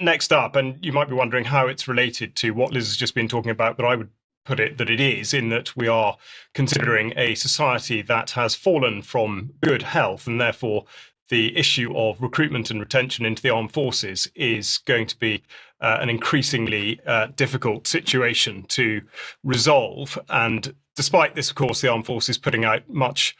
next up, and you might be wondering how it's related to what Liz has just been talking about, but I would put it that it is, in that we are considering a society that has fallen from good health, and therefore the issue of recruitment and retention into the armed forces is going to be an increasingly difficult situation to resolve. And despite this, of course, the armed forces putting out much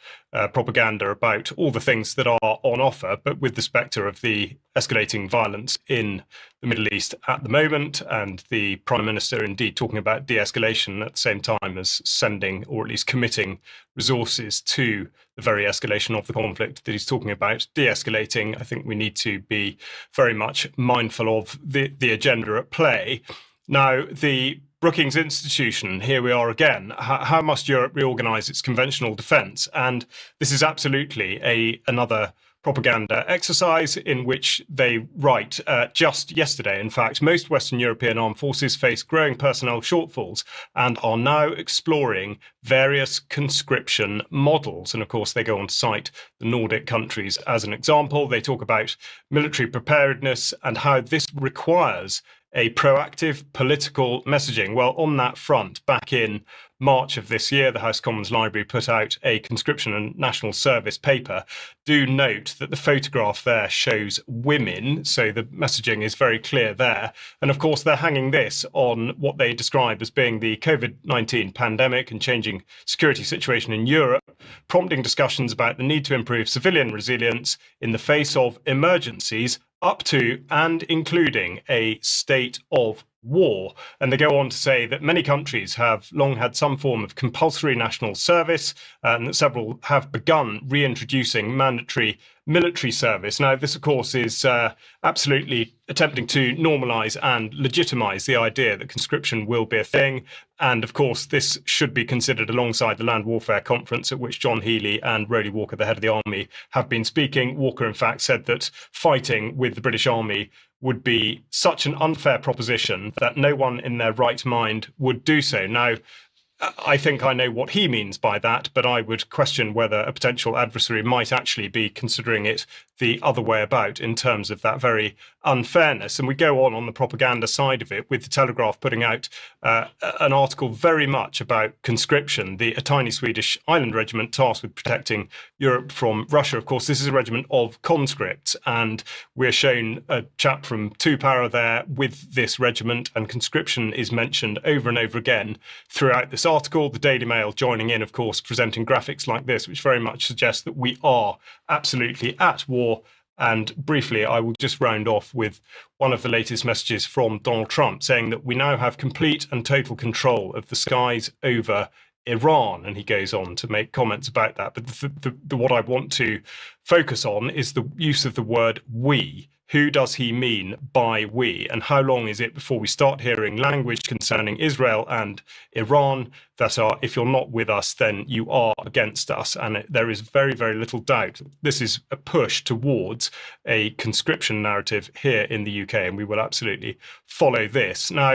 propaganda about all the things that are on offer, but with the spectre of the escalating violence in the Middle East at the moment, and the Prime Minister indeed talking about de-escalation at the same time as sending, or at least committing, resources to the very escalation of the conflict that he's talking about de-escalating. I think we need to be very much mindful of the agenda at play. Now, the Brookings institution, here we are again. How must Europe reorganize its conventional defence? And this is absolutely another propaganda exercise in which they write, just yesterday, in fact, most Western European armed forces face growing personnel shortfalls and are now exploring various conscription models. And of course, they go on to cite the Nordic countries as an example. They talk about military preparedness and how this requires a proactive political messaging. Well, on that front, back in March of this year, the House Commons Library put out a conscription and national service paper. Do note that the photograph there shows women, so the messaging is very clear there. And of course, they're hanging this on what they describe as being the COVID-19 pandemic and changing security situation in Europe, prompting discussions about the need to improve civilian resilience in the face of emergencies, up to and including a state of war. And they go on to say that many countries have long had some form of compulsory national service, and that several have begun reintroducing mandatory military service. Now, this, of course, is absolutely attempting to normalise and legitimise the idea that conscription will be a thing. And of course, this should be considered alongside the Land Warfare Conference at which John Healey and Rowley Walker, the head of the army, have been speaking. Walker, in fact, said that fighting with the British Army would be such an unfair proposition that no one in their right mind would do so. Now, I think I know what he means by that, but I would question whether a potential adversary might actually be considering it the other way about in terms of that very unfairness. And we go on the propaganda side of it, with the Telegraph putting out an article very much about conscription, a tiny Swedish island regiment tasked with protecting Europe from Russia. Of course, this is a regiment of conscripts, and we're shown a chap from Para there with this regiment, and conscription is mentioned over and over again throughout this article. The Daily Mail joining in, of course, presenting graphics like this, which very much suggests that we are absolutely at war. And briefly, I will just round off with one of the latest messages from Donald Trump, saying that we now have complete and total control of the skies over Iran. And he goes on to make comments about that. But what I want to focus on is the use of the word we. Who does he mean by we? And how long is it before we start hearing language concerning Israel and Iran that are, if you're not with us, then you are against us? And there is very, very little doubt this is a push towards a conscription narrative here in the UK, and we will absolutely follow this. Now,